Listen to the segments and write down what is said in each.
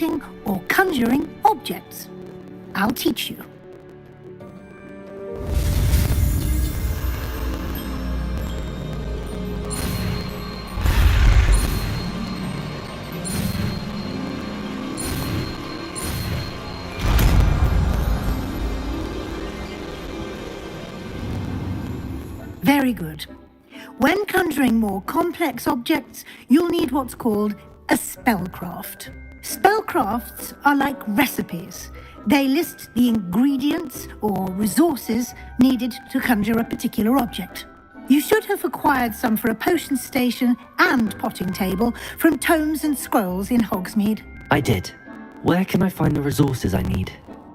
or conjuring objects. I'll teach you. Very good. When conjuring more complex objects, you'll need what's called a spellcraft. Spellcrafts are like recipes. They list the ingredients or resources needed to conjure a particular object. You should have acquired some for a potion station and potting table from tomes and scrolls in Hogsmeade. I did. Where can I find the resources I need?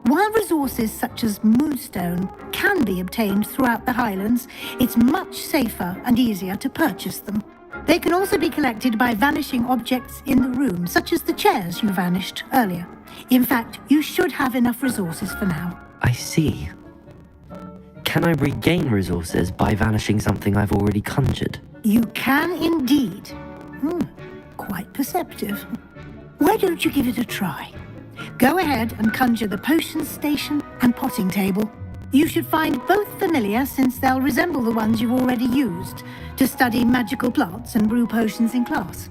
While resources such as moonstone can be obtained throughout the Highlands, it's much safer and easier to purchase them. They can also be collected by vanishing objects in the room, such as the chairs you vanished earlier. In fact, you should have enough resources for now. I see. Can I regain resources by vanishing something I've already conjured? You can indeed. Quite perceptive. Why don't you give it a try? Go ahead and conjure the potion station and potting table. You should find both familiar, since they'll resemble the ones you've already used to study magical plants and brew potions in class.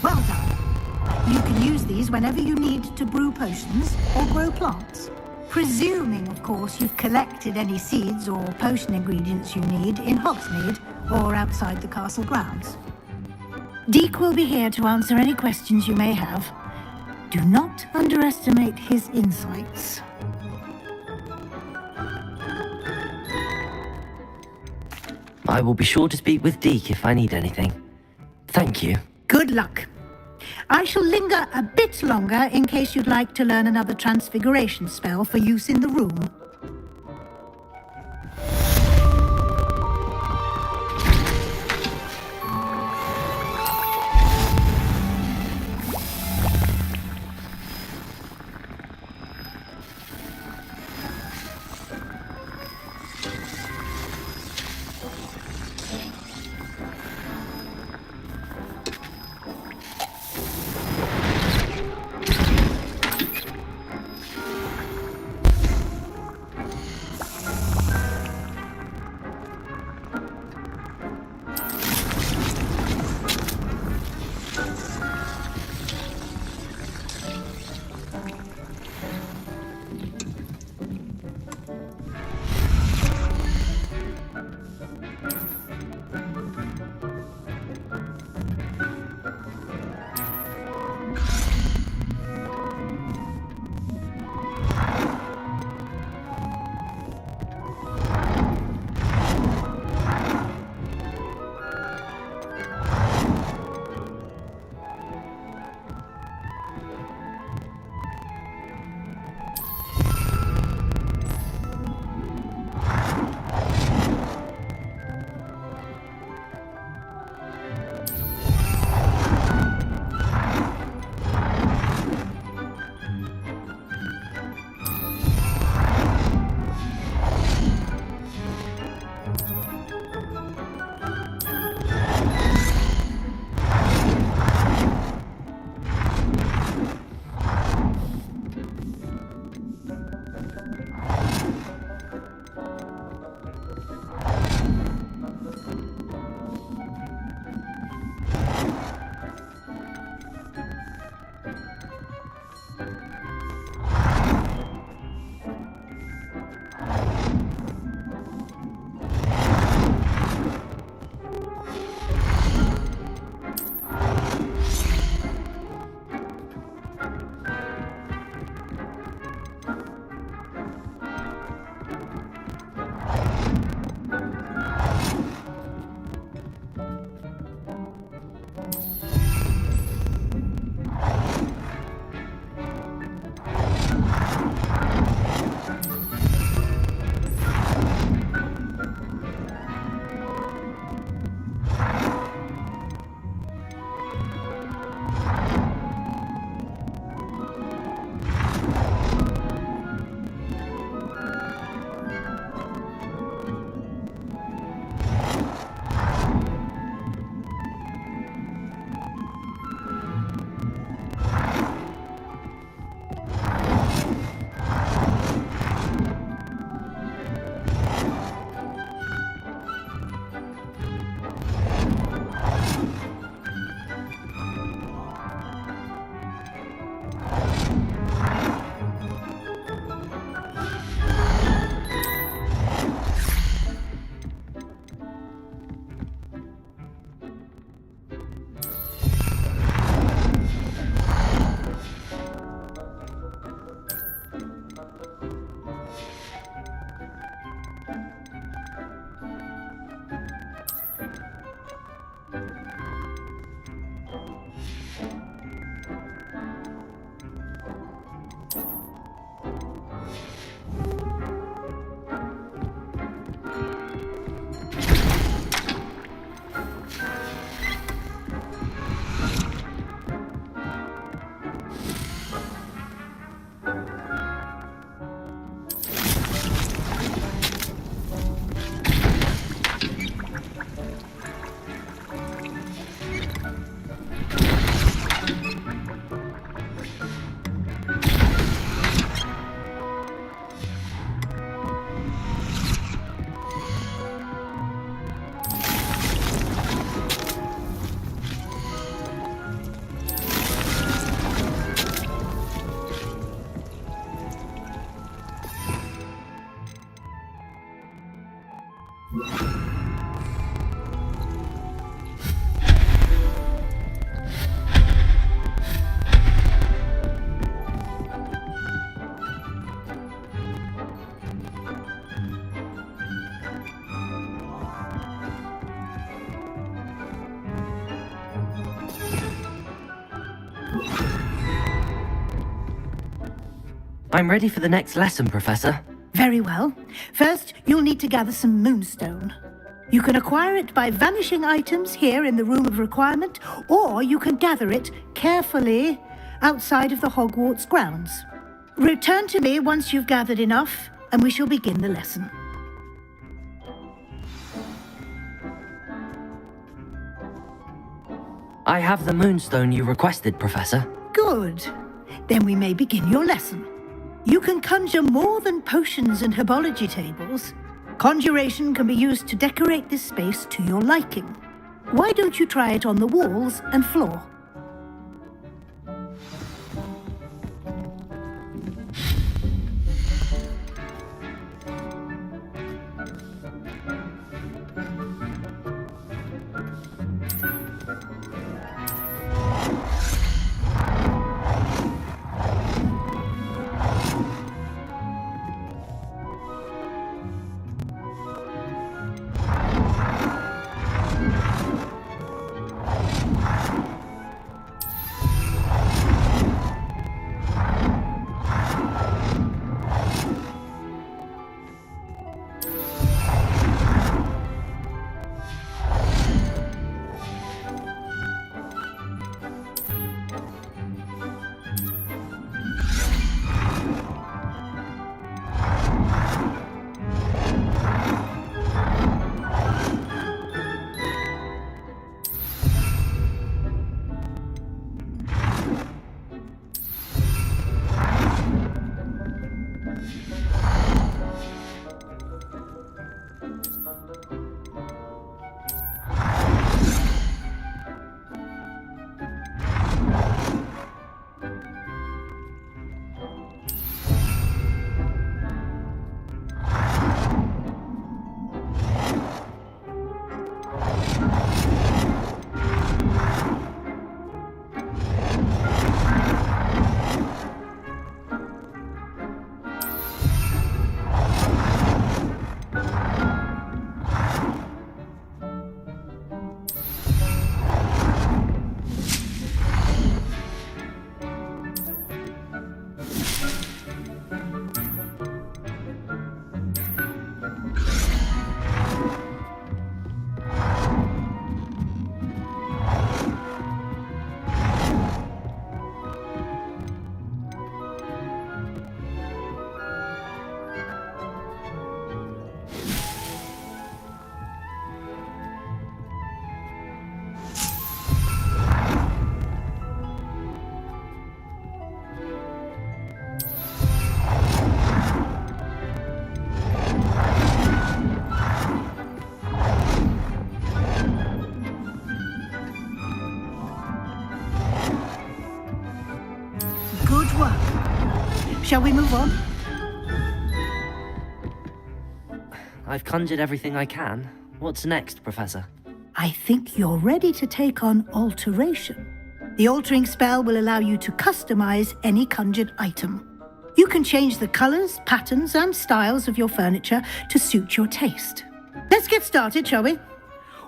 Well done. You can use these whenever you need to brew potions or grow plants. Presuming, of course, you've collected any seeds or potion ingredients you need in Hogsmeade or outside the castle grounds. Deke will be here to answer any questions you may have. Do not underestimate his insights. I will be sure to speak with Deke if I need anything. Thank you. Good luck. I shall linger a bit longer in case you'd like to learn another transfiguration spell for use in the room. I'm ready for the next lesson, Professor. Very well. First, you'll need to gather some moonstone. You can acquire it by vanishing items here in the Room of Requirement, or you can gather it carefully outside of the Hogwarts grounds. Return to me once you've gathered enough, and we shall begin the lesson. I have the moonstone you requested, Professor. Good. Then we may begin your lesson. You can conjure more than potions and herbology tables. Conjuration can be used to decorate this space to your liking. Why don't you try it on the walls and floor? Good work. Shall we move on? I've conjured everything I can. What's next, Professor? I think you're ready to take on alteration. The altering spell will allow you to customize any conjured item. You can change the colors, patterns, and styles of your furniture to suit your taste. Let's get started, shall we?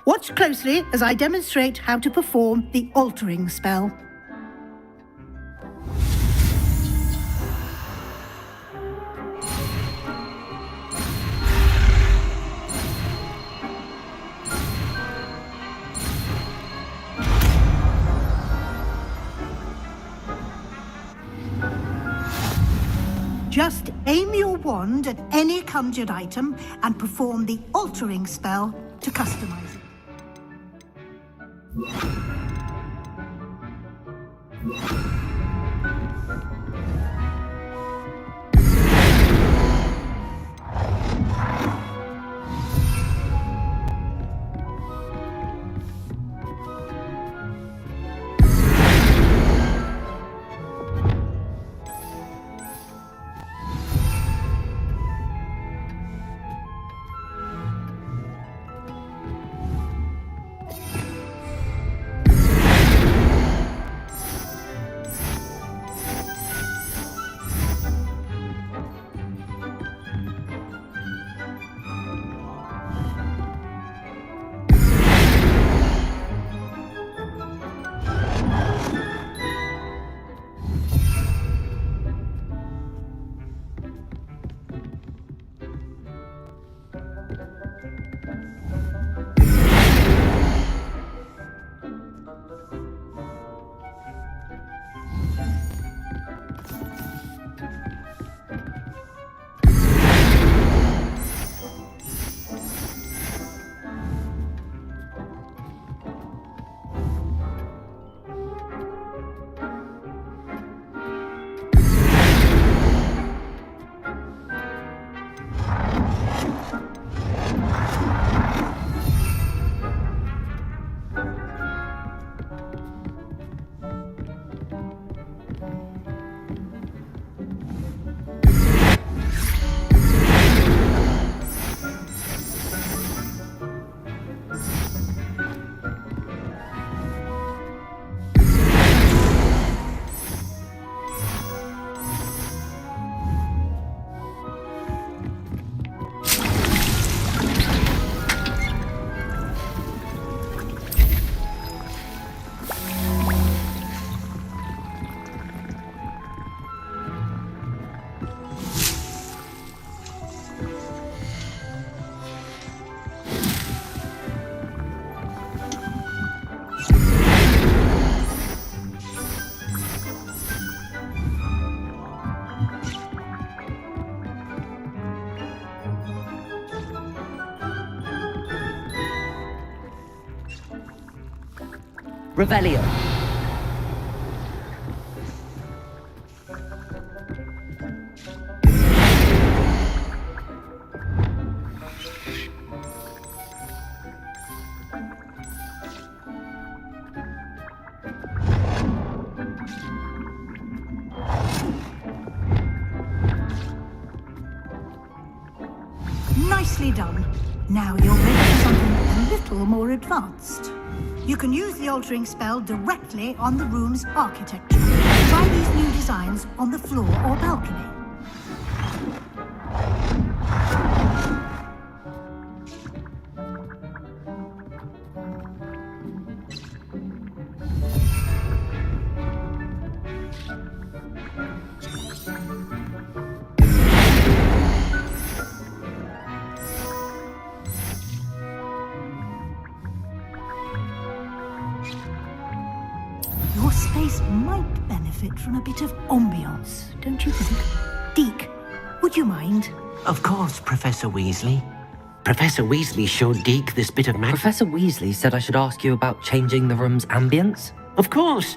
Watch closely as I demonstrate how to perform the altering spell. Just aim your wand at any conjured item and perform the altering spell to customize it. Revelio. Nicely done. Now you're ready for something a little more advanced. You can use the altering spell directly on the room's architecture. Try these new designs on the floor or balcony. Your space might benefit from a bit of ambiance, don't you think? Deke, would you mind? Of course, Professor Weasley. Professor Weasley showed Deke this bit of magic. Professor Weasley said I should ask you about changing the room's ambience. Of course.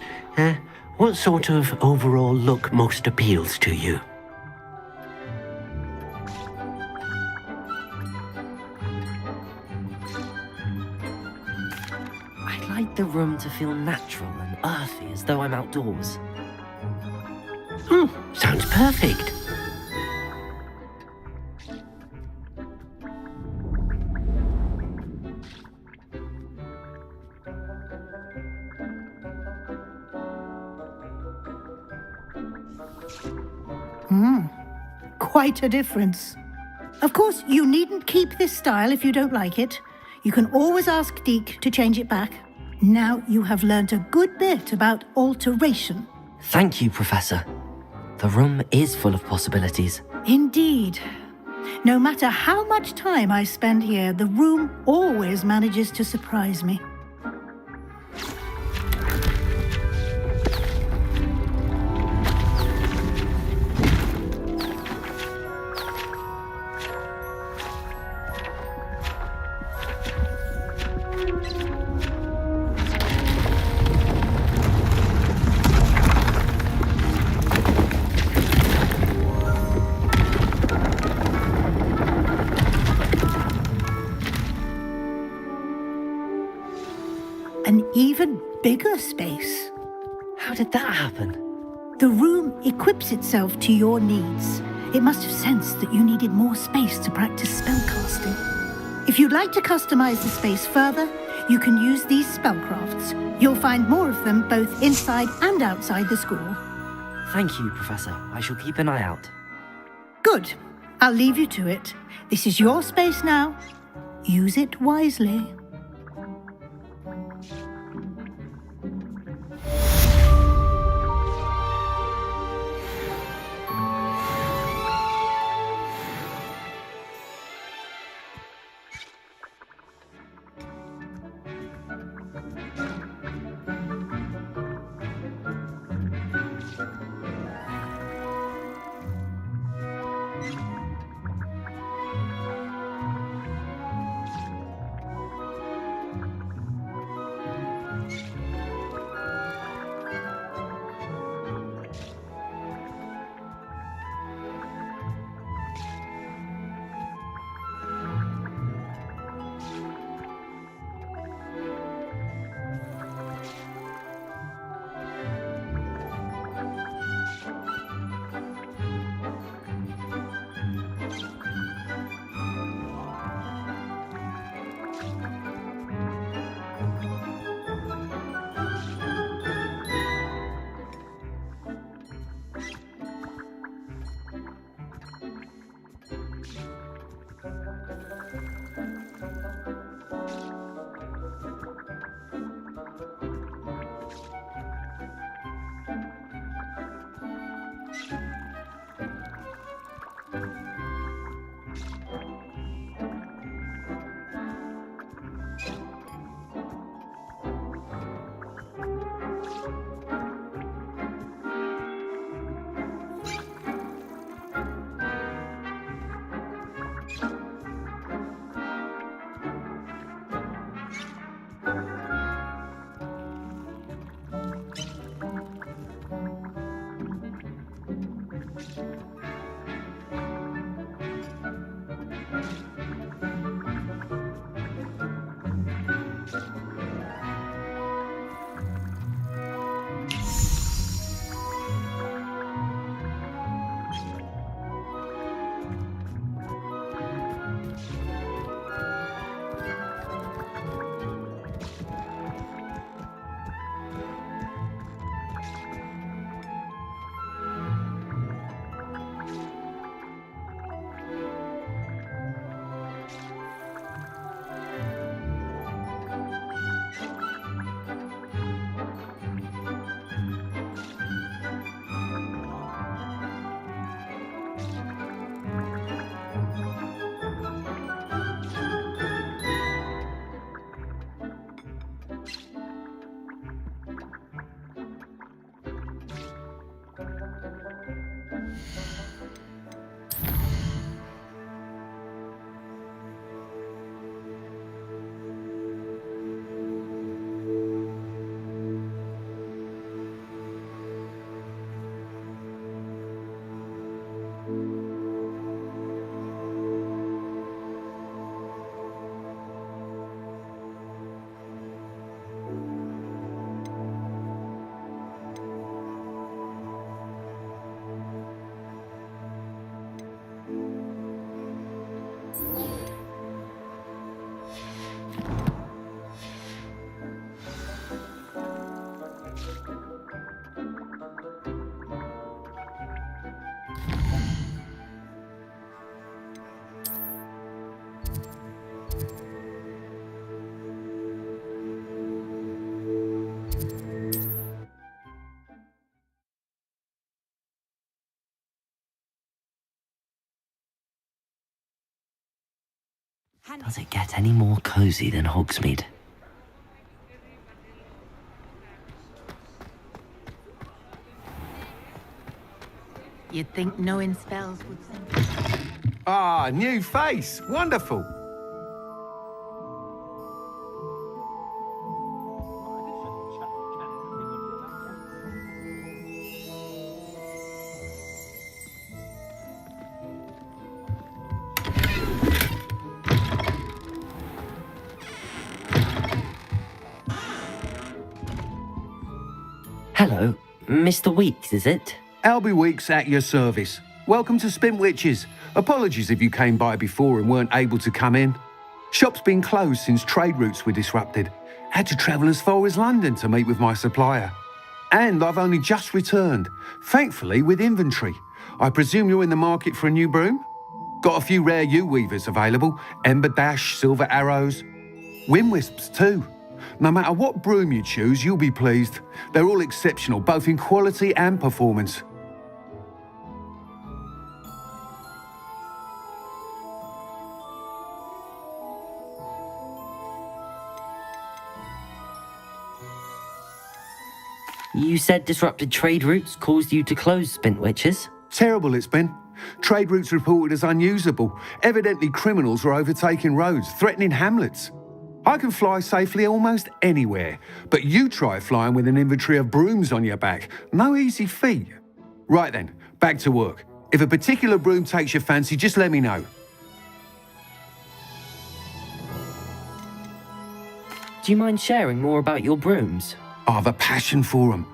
What sort of overall look most appeals to you? I'd like the room to feel natural and earthy, as though I'm outdoors. Sounds perfect. Quite a difference. Of course, you needn't keep this style if you don't like it. You can always ask Deke to change it back. Now you have learnt a good bit about alteration. Thank you, Professor. The room is full of possibilities. Indeed. No matter how much time I spend here, the room always manages to surprise me. An even bigger space. How did that happen? The room equips itself to your needs. It must have sensed that you needed more space to practice spellcasting. If you'd like to customize the space further, you can use these spellcrafts. You'll find more of them both inside and outside the school. Thank you, Professor. I shall keep an eye out. Good. I'll leave you to it. This is your space now. Use it wisely. Does it get any more cozy than Hogsmeade? You'd think knowing spells would send... Ah, new face. Wonderful. Hello, Mr. Weeks, is it? Albie Weeks at your service. Welcome to Spintwitches. Apologies if you came by before and weren't able to come in. Shop's been closed since trade routes were disrupted. Had to travel as far as London to meet with my supplier. And I've only just returned, thankfully with inventory. I presume you're in the market for a new broom? Got a few rare U-weavers available, Ember Dash, Silver Arrows, Wind Wisps too. No matter what broom you choose, you'll be pleased. They're all exceptional, both in quality and performance. You said disrupted trade routes caused you to close Spintwitches? Terrible it's been. Trade routes reported as unusable. Evidently criminals were overtaking roads, threatening hamlets. I can fly safely almost anywhere, but you try flying with an inventory of brooms on your back. No easy feat. Right then, back to work. If a particular broom takes your fancy, just let me know. Do you mind sharing more about your brooms? I have a passion for them.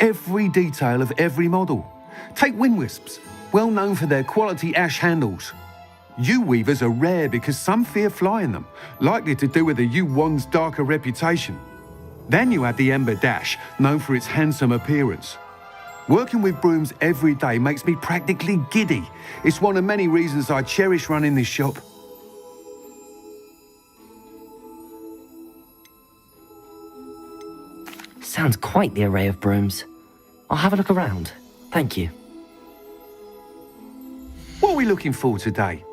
Every detail of every model. Take Wind Wisps, well known for their quality ash handles. U-weavers are rare because some fear flying them, likely to do with the U-wand's darker reputation. Then you have the Ember Dash, known for its handsome appearance. Working with brooms every day makes me practically giddy. It's one of many reasons I cherish running this shop. Sounds quite the array of brooms. I'll have a look around. Thank you. What are we looking for today?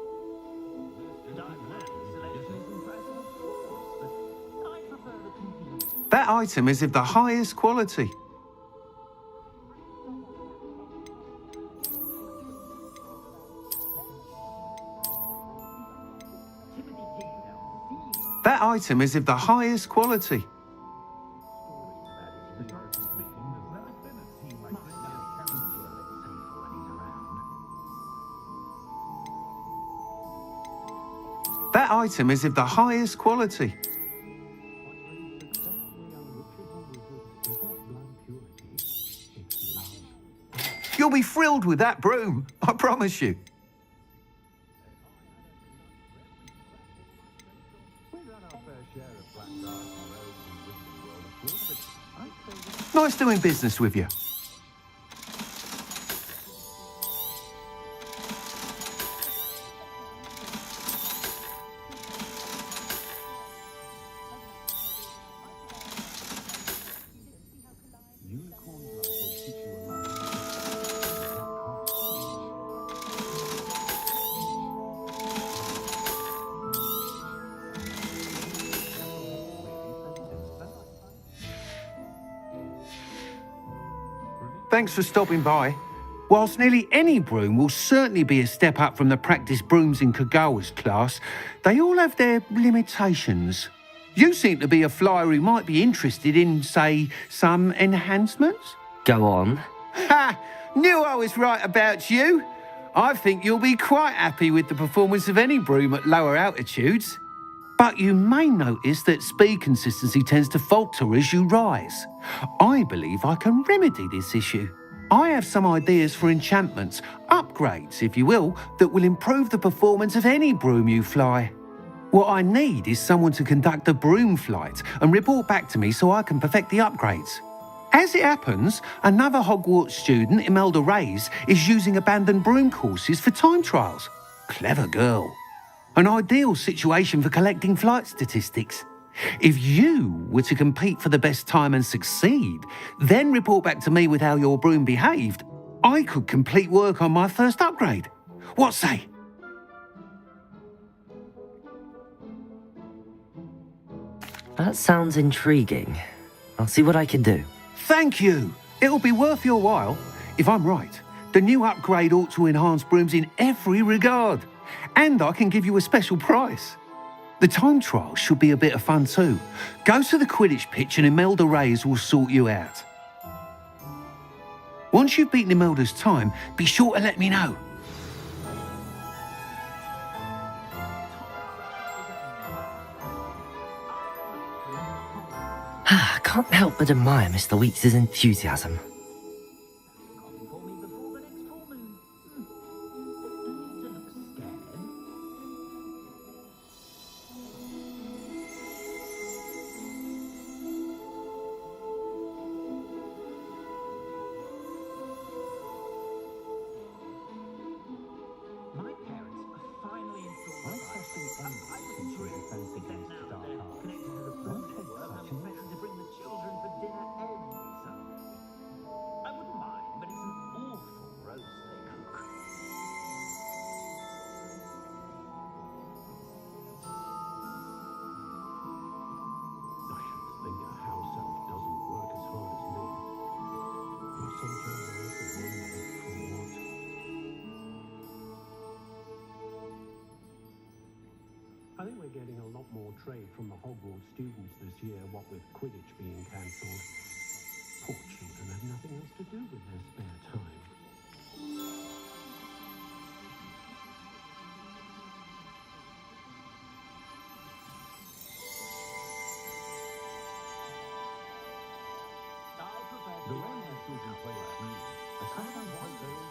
That item is of the highest quality. That item is of the highest quality. That item is of the highest quality. You'll be thrilled with that broom, I promise you. Nice doing business with you. Thanks for stopping by. Whilst nearly any broom will certainly be a step up from the practice brooms in Kagawa's class, they all have their limitations. You seem to be a flyer who might be interested in, say, some enhancements? Go on. Ha! Knew I was right about you. I think you'll be quite happy with the performance of any broom at lower altitudes. But you may notice that speed consistency tends to falter as you rise. I believe I can remedy this issue. I have some ideas for enchantments, upgrades, if you will, that will improve the performance of any broom you fly. What I need is someone to conduct a broom flight and report back to me so I can perfect the upgrades. As it happens, another Hogwarts student, Imelda Reyes, is using abandoned broom courses for time trials. Clever girl. An ideal situation for collecting flight statistics. If you were to compete for the best time and succeed, then report back to me with how your broom behaved, I could complete work on my first upgrade. What say? That sounds intriguing. I'll see what I can do. Thank you. It'll be worth your while. If I'm right, the new upgrade ought to enhance brooms in every regard. And I can give you a special price. The time trial should be a bit of fun too. Go to the Quidditch pitch and Imelda Reyes will sort you out. Once you've beaten Imelda's time, be sure to let me know. I can't help but admire Mr. Weeks' enthusiasm. I think we're getting a lot more trade from the Hogwarts students this year, what with Quidditch being cancelled. Poor children have nothing else to do with their spare time. The way my children play at school, I sometimes wonder